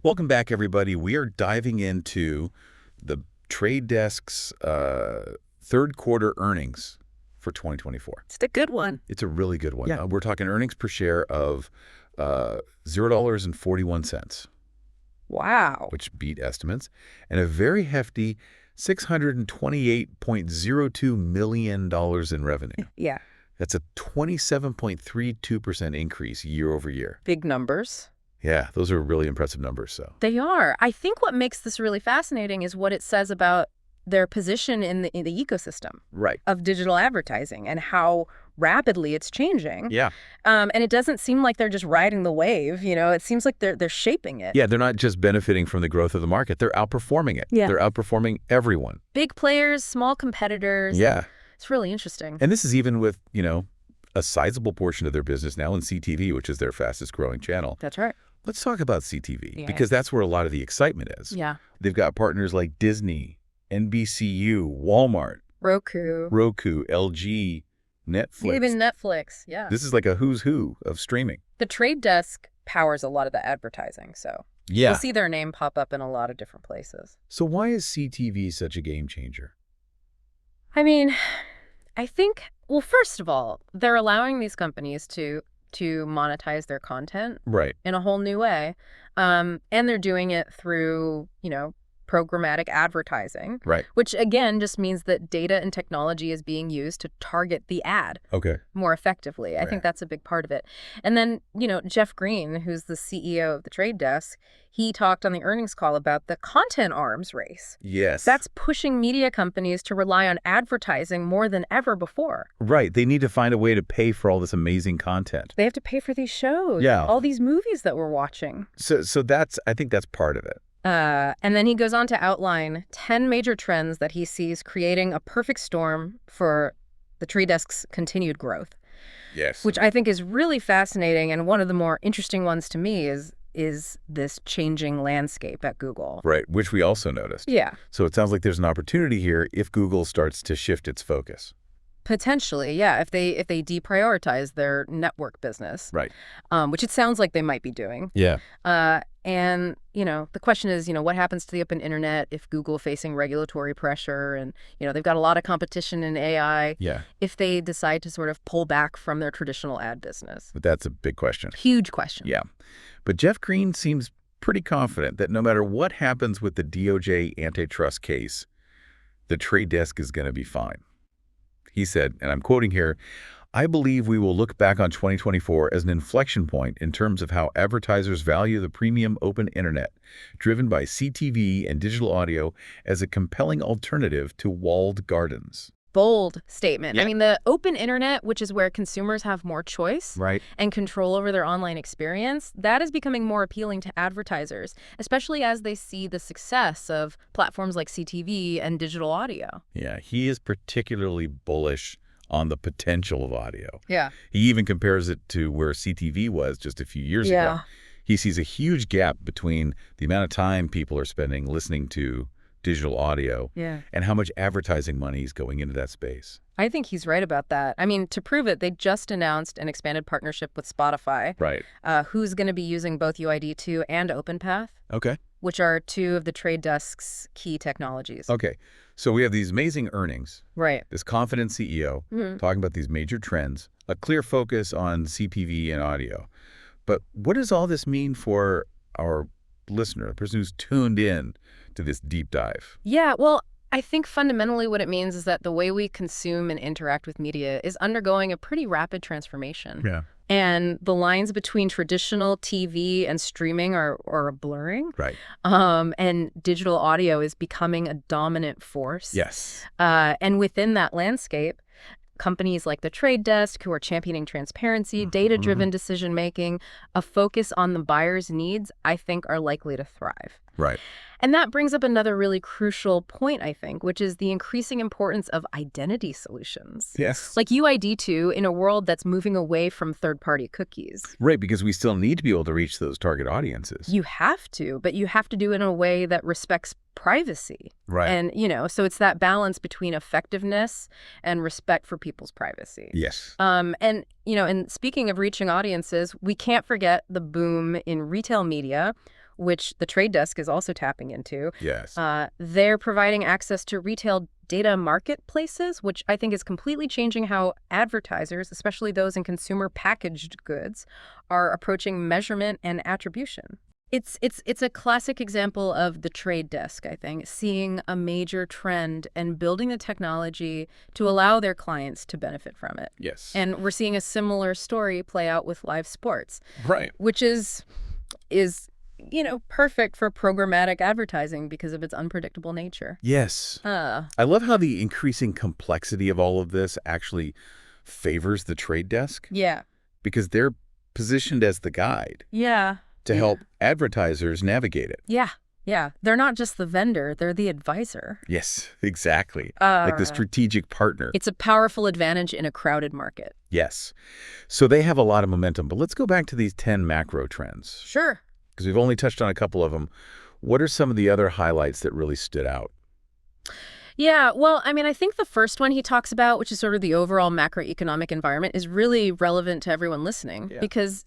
Welcome back, everybody. We are diving into the Trade Desk's third quarter earnings for 2024. It's a good one. It's a really good one. Yeah. We're talking earnings per share of $0.41, Wow. which beat estimates, and a very hefty $628.02 million in revenue. Yeah. That's a 27.32% increase year over year. Big numbers. Yeah, those are really impressive numbers. So They are. I think what makes this really fascinating is what it says about their position in the ecosystem right. of digital advertising and how rapidly it's changing. Yeah. And it doesn't seem like they're just riding the wave. It seems like they're shaping it. Yeah, they're not just benefiting from the growth of the market. They're outperforming it. Yeah. They're outperforming everyone. Big players, small competitors. Yeah. It's really interesting. And this is even with, a sizable portion of their business now in CTV, which is their fastest growing channel. That's right. Let's talk about CTV Yeah. because that's where a lot of the excitement is. Yeah. They've got partners like Disney, NBCU, Walmart, Roku, LG, Netflix. even Netflix. Yeah. This is like a who's who of streaming. The Trade Desk powers a lot of the advertising, so Yeah. you'll see their name pop up in a lot of different places. So why is CTV such a game changer? I mean, I think, well, first of all, they're allowing these companies to monetize their content Right. in a whole new way. And they're doing it through, programmatic advertising, Right. which again just means that data and technology is being used to target the ad Okay. more effectively. I Right. think that's a big part of it. And then, Jeff Green, who's the CEO of the Trade Desk, he talked on the earnings call about the content arms race. Yes. That's pushing media companies to rely on advertising more than ever before. right. They need to find a way to pay for all this amazing content. They have to pay for these shows, Yeah. all these movies that we're watching. So I think that's part of it. And then he goes on to outline 10 major trends that he sees creating a perfect storm for the Trade Desk's continued growth, Yes. which I think is really fascinating. And one of the more interesting ones to me is this changing landscape at Google. Right, which we also noticed. Yeah, So it sounds like there's an opportunity here if Google starts to shift its focus. potentially. Yeah, if they deprioritize their network business, Right. which it sounds like they might be doing. Yeah. And, the question is, what happens to the open internet if Google facing regulatory pressure and, they've got a lot of competition in AI, Yeah. if they decide to sort of pull back from their traditional ad business? But that's a big question. Huge question. Yeah. But Jeff Green seems pretty confident that no matter what happens with the DOJ antitrust case, the Trade Desk is going to be fine. He said, and I'm quoting here, "I believe we will look back on 2024 as an inflection point in terms of how advertisers value the premium open internet, driven by CTV and digital audio as a compelling alternative to walled gardens." Bold statement. Yeah. I mean, the open internet, which is where consumers have more choice Right. and control over their online experience, that is becoming more appealing to advertisers, especially as they see the success of platforms like CTV and digital audio. Yeah. He is particularly bullish on the potential of audio. Yeah. He even compares it to where CTV was just a few years Yeah. ago. He sees a huge gap between the amount of time people are spending listening to digital audio Yeah. and how much advertising money is going into that space. I think he's right about that. I mean, to prove it, they just announced an expanded partnership with Spotify, Right. who's going to be using both UID2 and OpenPath, Okay. which are two of the Trade Desk's key technologies. Okay. So we have these amazing earnings, Right. this confident CEO talking about these major trends, a clear focus on CPV and audio. But what does all this mean for our listener, the person who's tuned in to this deep dive? Yeah, well, I think fundamentally what it means is that the way we consume and interact with media is undergoing a pretty rapid transformation. Yeah. And the lines between traditional TV and streaming are blurring. Right. And digital audio is becoming a dominant force. Yes. And within that landscape, companies like the Trade Desk, who are championing transparency, data-driven decision-making, a focus on the buyer's needs, I think are likely to thrive. Right. And that brings up another really crucial point, I think, which is the increasing importance of identity solutions. Yes. Like UID2 in a world that's moving away from third-party cookies. Right, because we still need to be able to reach those target audiences. You have to, but you have to do it in a way that respects privacy. Right. And, so it's that balance between effectiveness and respect for people's privacy. Yes. And speaking of reaching audiences, we can't forget the boom in retail media, which the Trade Desk is also tapping into. Yes. They're providing access to retail data marketplaces, which I think is completely changing how advertisers, especially those in consumer packaged goods, are approaching measurement and attribution. It's a classic example of the Trade Desk, I think, seeing a major trend and building the technology to allow their clients to benefit from it. Yes. And we're seeing a similar story play out with live sports, Right. which is perfect for programmatic advertising because of its unpredictable nature. Yes. I love how the increasing complexity of all of this actually favors the Trade Desk. Yeah. Because they're positioned as the guide. Yeah. To help advertisers navigate it. Yeah. Yeah. They're not just the vendor, they're the advisor. Yes, exactly. Like the strategic partner. It's a powerful advantage in a crowded market. Yes. So they have a lot of momentum. But let's go back to these 10 macro trends. Sure. Because we've only touched on a couple of them. What are some of the other highlights that really stood out? Yeah, well, I mean, I think the first one he talks about, which is sort of the overall macroeconomic environment, is really relevant to everyone listening because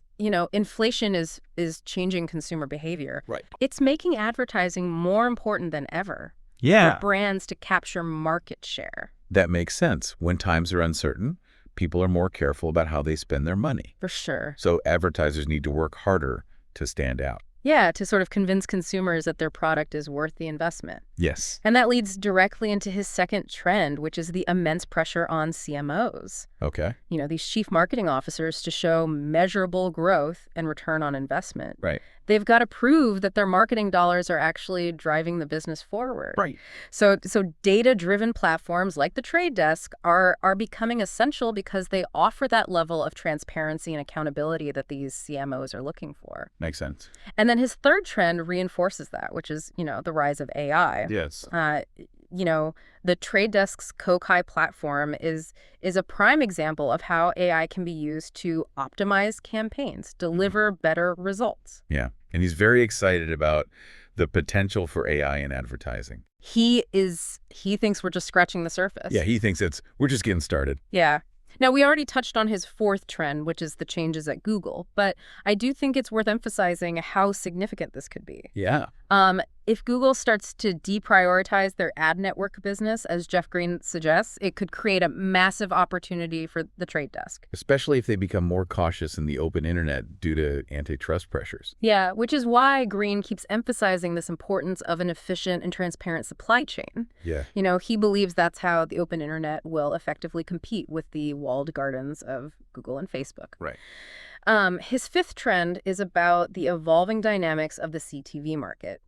inflation is changing consumer behavior. Right. It's making advertising more important than ever Yeah. for brands to capture market share. That makes sense. When times are uncertain, people are more careful about how they spend their money. For sure. So advertisers need to work harder to stand out. Yeah, to sort of convince consumers that their product is worth the investment. Yes. And that leads directly into his second trend, which is the immense pressure on CMOs. Okay. These chief marketing officers to show measurable growth and return on investment. Right. They've got to prove that their marketing dollars are actually driving the business forward. Right. So data-driven platforms like the Trade Desk are becoming essential because they offer that level of transparency and accountability that these CMOs are looking for. Makes sense. And then his third trend reinforces that, which is, the rise of AI. Yes. The Trade Desk's Kokai platform is a prime example of how AI can be used to optimize campaigns, deliver better results. Yeah. And he's very excited about the potential for AI in advertising. He thinks we're just scratching the surface. Yeah, he thinks we're just getting started. Yeah. Now, we already touched on his fourth trend, which is the changes at Google, but I do think it's worth emphasizing how significant this could be. Yeah. If Google starts to deprioritize their ad network business, as Jeff Green suggests, it could create a massive opportunity for the Trade Desk. Especially if they become more cautious in the open internet due to antitrust pressures. Yeah, which is why Green keeps emphasizing this importance of an efficient and transparent supply chain. Yeah. He believes that's how the open internet will effectively compete with the walled gardens of Google and Facebook. Right. His fifth trend is about the evolving dynamics of the CTV market.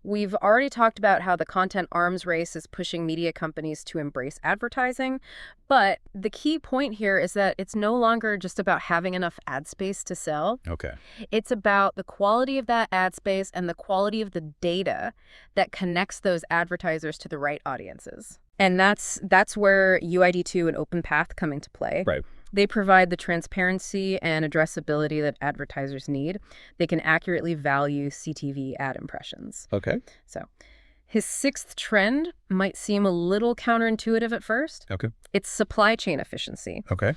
We've already talked about how the content arms race is pushing media companies to embrace advertising, but the key point here is that it's no longer just about having enough ad space to sell. Okay. It's about the quality of that ad space and the quality of the data that connects those advertisers to the right audiences. And that's where UID2 and OpenPath come into play. Right. They provide the transparency and addressability that advertisers need. They can accurately value CTV ad impressions. Okay. So his sixth trend might seem a little counterintuitive at first. Okay. It's supply chain efficiency. Okay.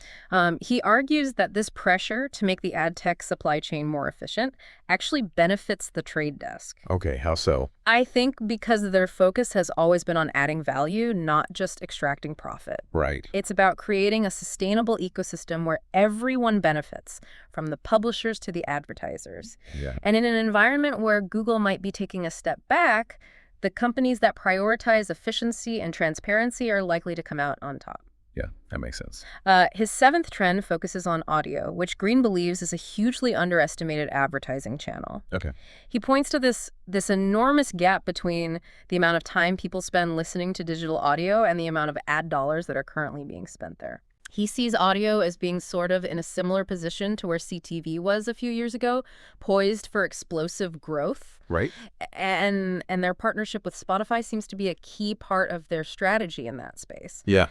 He argues that this pressure to make the ad tech supply chain more efficient actually benefits the Trade Desk. Okay. How so? I think because their focus has always been on adding value, not just extracting profit. Right. It's about creating a sustainable ecosystem where everyone benefits, from the publishers to the advertisers. Yeah. And in an environment where Google might be taking a step back, the companies that prioritize efficiency and transparency are likely to come out on top. Yeah, that makes sense. His seventh trend focuses on audio, which Green believes is a hugely underestimated advertising channel. Okay. He points to this enormous gap between the amount of time people spend listening to digital audio and the amount of ad dollars that are currently being spent there. He sees audio as being sort of in a similar position to where CTV was a few years ago, poised for explosive growth. Right. And their partnership with Spotify seems to be a key part of their strategy in that space. Yeah.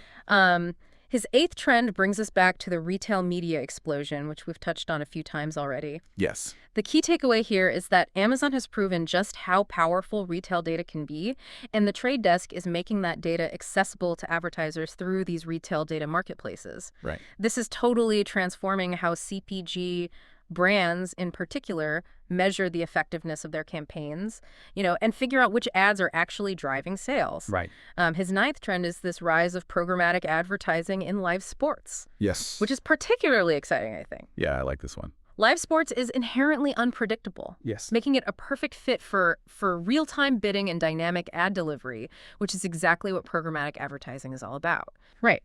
His eighth trend brings us back to the retail media explosion, which we've touched on a few times already. Yes. The key takeaway here is that Amazon has proven just how powerful retail data can be, and the Trade Desk is making that data accessible to advertisers through these retail data marketplaces. Right. This is totally transforming how CPG brands in particular measure the effectiveness of their campaigns, and figure out which ads are actually driving sales. Right. His ninth trend is this rise of programmatic advertising in live sports, Yes. which is particularly exciting, I think. Yeah, I like this one. Live sports is inherently unpredictable, Yes. making it a perfect fit for real-time bidding and dynamic ad delivery, which is exactly what programmatic advertising is all about. Right.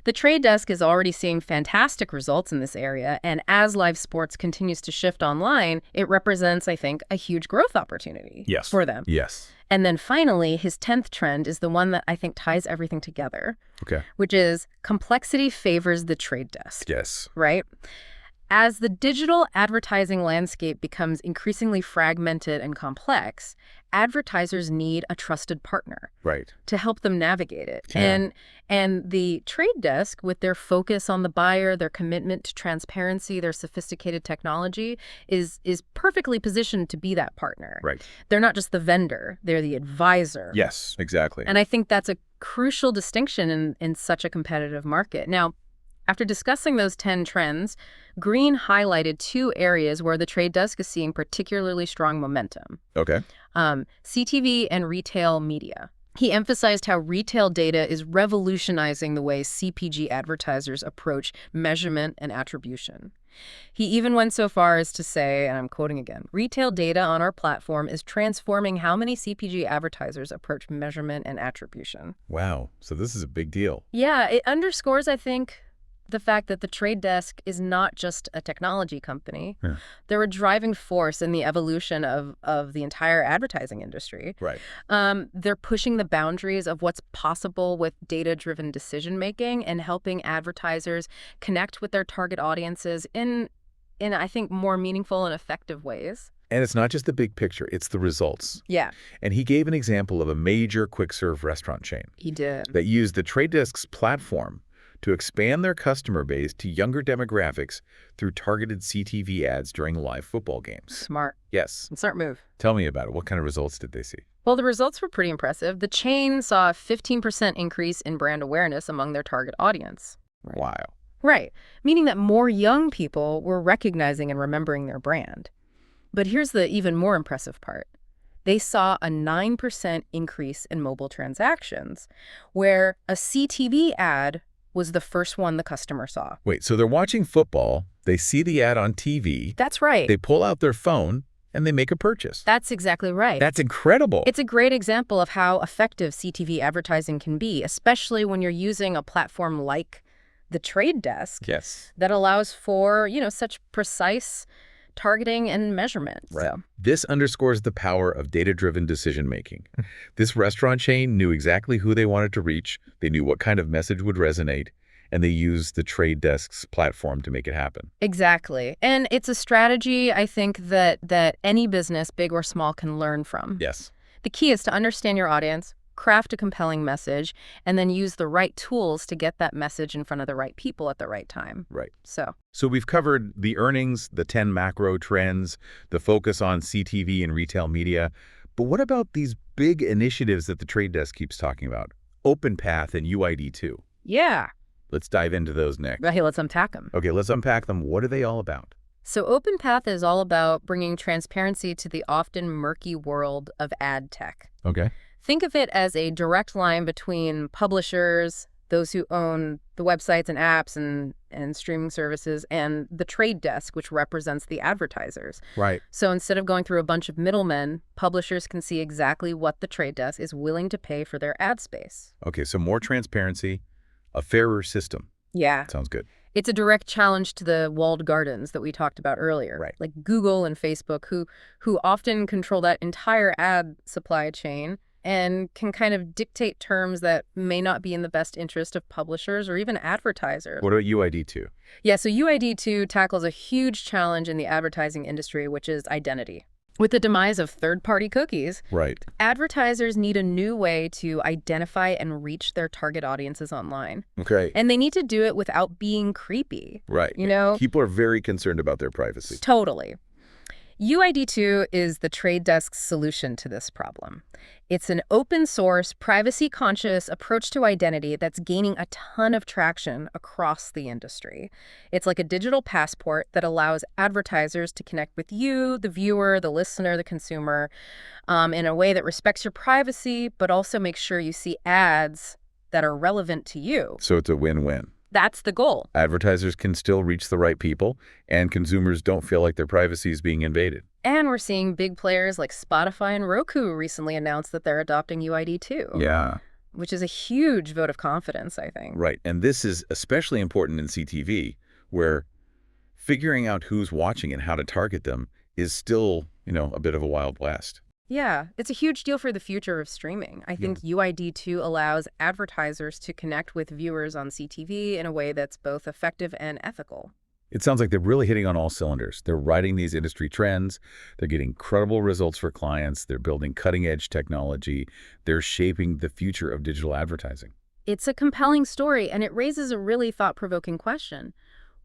The Trade Desk is already seeing fantastic results in this area, and as live sports continues to shift online, it represents, I think, a huge growth opportunity for them. Yes. And then finally, his 10th trend is the one that I think ties everything together, Okay. which is complexity favors the Trade Desk. Yes. Right? As the digital advertising landscape becomes increasingly fragmented and complex, advertisers need a trusted partner Right. to help them navigate it. Yeah. And the Trade Desk, with their focus on the buyer, their commitment to transparency, their sophisticated technology, is perfectly positioned to be that partner. Right. They're not just the vendor, they're the advisor. Yes, exactly. And I think that's a crucial distinction in such a competitive market. Now, after discussing those 10 trends, Green highlighted 2 areas where the Trade Desk is seeing particularly strong momentum. Okay. CTV and retail media. He emphasized how retail data is revolutionizing the way CPG advertisers approach measurement and attribution. He even went so far as to say, and I'm quoting again, "Retail data on our platform is transforming how many CPG advertisers approach measurement and attribution." Wow. So this is a big deal. Yeah, it underscores, I think, the fact that the Trade Desk is not just a technology company. Yeah. They're a driving force in the evolution of the entire advertising industry. Right. They're pushing the boundaries of what's possible with data-driven decision-making and helping advertisers connect with their target audiences in I think, more meaningful and effective ways. And it's not just the big picture, it's the results. Yeah, And he gave an example of a major quick-serve restaurant chain he did. that used the Trade Desk's platform to expand their customer base to younger demographics through targeted CTV ads during live football games. Smart. Yes. Smart move. Tell me about it. What kind of results did they see? Well, the results were pretty impressive. The chain saw a 15% increase in brand awareness among their target audience. Wow. Right, meaning that more young people were recognizing and remembering their brand. But here's the even more impressive part. They saw a 9% increase in mobile transactions, where a CTV ad was the first one the customer saw. Wait, so they're watching football, they see the ad on TV, That's right. they pull out their phone, and they make a purchase. That's exactly right. That's incredible. It's a great example of how effective CTV advertising can be, especially when you're using a platform like the Trade Desk Yes. that allows for, such precise targeting and measurement. Right. So, This underscores the power of data-driven decision-making. This restaurant chain knew exactly who they wanted to reach, they knew what kind of message would resonate, and they used the Trade Desk's platform to make it happen. exactly. And it's a strategy, I think, that any business, big or small, can learn from. Yes. The key is to understand your audience, craft a compelling message, and then use the right tools to get that message in front of the right people at the right time. Right. So we've covered the earnings, the 10 macro trends, the focus on CTV and retail media. But what about these big initiatives that the Trade Desk keeps talking about? OpenPath and UID2. yeah, Let's dive into those next. hey, let's unpack them. Okay, let's unpack them. What are they all about? So OpenPath is all about bringing transparency to the often murky world of ad tech. Okay. Think of it as a direct line between publishers, those who own the websites and apps and streaming services, and the Trade Desk, which represents the advertisers. Right. So instead of going through a bunch of middlemen, publishers can see exactly what the Trade Desk is willing to pay for their ad space. Okay, so more transparency, a fairer system. Yeah. Sounds good. It's a direct challenge to the walled gardens that we talked about earlier, Right. like Google and Facebook, who often control that entire ad supply chain and can kind of dictate terms that may not be in the best interest of publishers or even advertisers. What about UID2? Yeah, so UID2 tackles a huge challenge in the advertising industry, which is identity. With the demise of third-party cookies, Right. advertisers need a new way to identify and reach their target audiences online. Okay. And they need to do it without being creepy. Right. You know? People are very concerned about their privacy. Totally. UID2 is the Trade Desk's solution to this problem. It's an open-source, privacy-conscious approach to identity that's gaining a ton of traction across the industry. It's like a digital passport that allows advertisers to connect with you, the viewer, the listener, the consumer, in a way that respects your privacy, but also makes sure you see ads that are relevant to you. So it's a win-win. That's the goal. Advertisers can still reach the right people, and consumers don't feel like their privacy is being invaded. And we're seeing big players like Spotify and Roku recently announce that they're adopting UID2. Yeah. Which is a huge vote of confidence, I think. Right. And this is especially important in CTV, where figuring out who's watching and how to target them is still, a bit of a wild west. Yeah, it's a huge deal for the future of streaming. I think UID2 allows advertisers to connect with viewers on CTV in a way that's both effective and ethical. It sounds like they're really hitting on all cylinders. They're riding these industry trends. They're getting credible results for clients. They're building cutting-edge technology. They're shaping the future of digital advertising. It's a compelling story, and it raises a really thought-provoking question.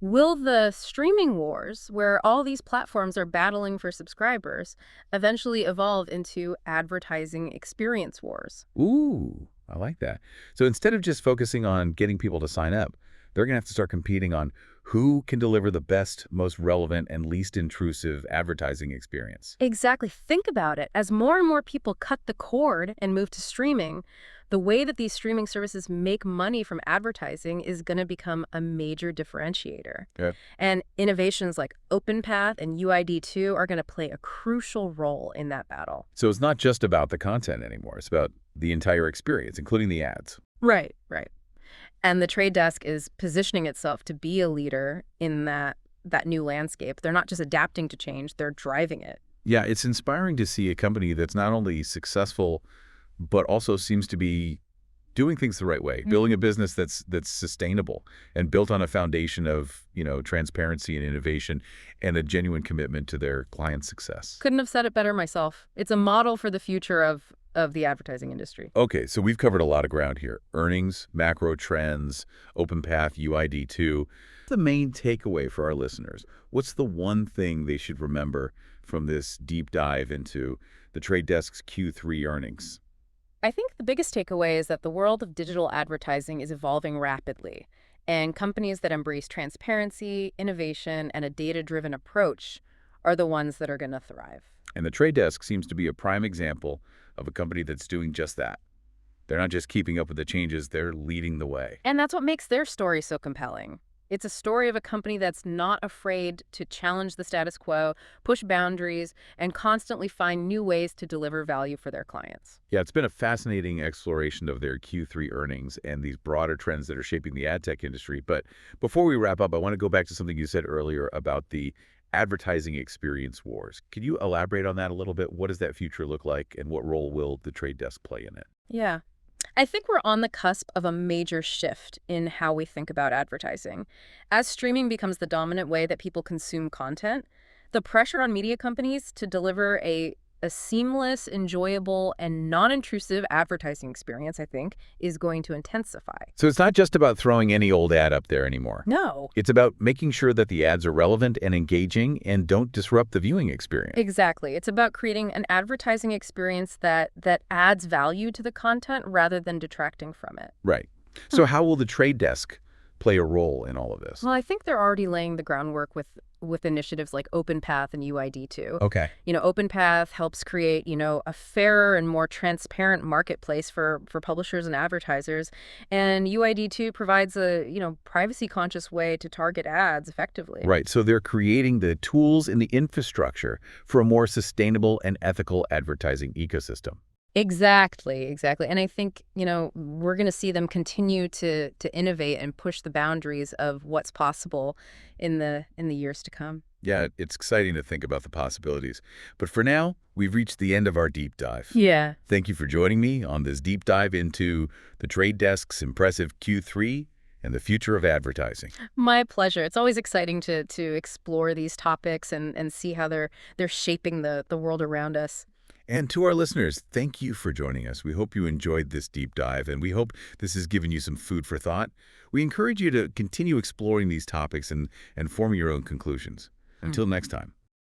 Will the streaming wars, where all these platforms are battling for subscribers, eventually evolve into advertising experience wars? Ooh, I like that. So instead of just focusing on getting people to sign up, they're going to have to start competing on who can deliver the best, most relevant, and least intrusive advertising experience. Exactly. Think about it. As more and more people cut the cord and move to streaming, the way that these streaming services make money from advertising is going to become a major differentiator. Yeah. And innovations like OpenPath and UID2 are going to play a crucial role in that battle. So it's not just about the content anymore. It's about the entire experience, including the ads. Right. And the Trade Desk is positioning itself to be a leader in that new landscape. They're not just adapting to change, they're driving it. Yeah, it's inspiring to see a company that's not only successful, but also seems to be doing things the right way, building a business that's sustainable and built on a foundation of, transparency and innovation and a genuine commitment to their client success. Couldn't have said it better myself. It's a model for the future of the advertising industry. Okay, so we've covered a lot of ground here. Earnings, macro trends, OpenPath, UID2. What's the main takeaway for our listeners? What's the one thing they should remember from this deep dive into the Trade Desk's Q3 earnings? I think the biggest takeaway is that the world of digital advertising is evolving rapidly, and companies that embrace transparency, innovation, and a data-driven approach are the ones that are going to thrive. And the Trade Desk seems to be a prime example of a company that's doing just that. They're not just keeping up with the changes, they're leading the way. And that's what makes their story so compelling. It's a story of a company that's not afraid to challenge the status quo, push boundaries, and constantly find new ways to deliver value for their clients. Yeah, it's been a fascinating exploration of their Q3 earnings and these broader trends that are shaping the ad tech industry. But before we wrap up, I want to go back to something you said earlier about the advertising experience wars. Could you elaborate on that a little bit? What does that future look like, and what role will the Trade Desk play in it? Yeah. I think we're on the cusp of a major shift in how we think about advertising. As streaming becomes the dominant way that people consume content, the pressure on media companies to deliver a seamless, enjoyable, and non-intrusive advertising experience, I think, is going to intensify. So it's not just about throwing any old ad up there anymore. No. It's about making sure that the ads are relevant and engaging and don't disrupt the viewing experience. Exactly. It's about creating an advertising experience that adds value to the content rather than detracting from it. Right. So how will the Trade Desk play a role in all of this? Well, I think they're already laying the groundwork with initiatives like OpenPath and UID2. Okay. OpenPath helps create, a fairer and more transparent marketplace for publishers and advertisers. And UID2 provides a, privacy-conscious way to target ads effectively. Right. So they're creating the tools and the infrastructure for a more sustainable and ethical advertising ecosystem. Exactly. And I think, we're going to see them continue to innovate and push the boundaries of what's possible in the years to come. Yeah, it's exciting to think about the possibilities. But for now, we've reached the end of our deep dive. Yeah. Thank you for joining me on this deep dive into the Trade Desk's impressive Q3 and the future of advertising. My pleasure. It's always exciting to explore these topics and see how they're shaping the world around us. And to our listeners, thank you for joining us. We hope you enjoyed this deep dive, and we hope this has given you some food for thought. We encourage you to continue exploring these topics and forming your own conclusions. Until next time.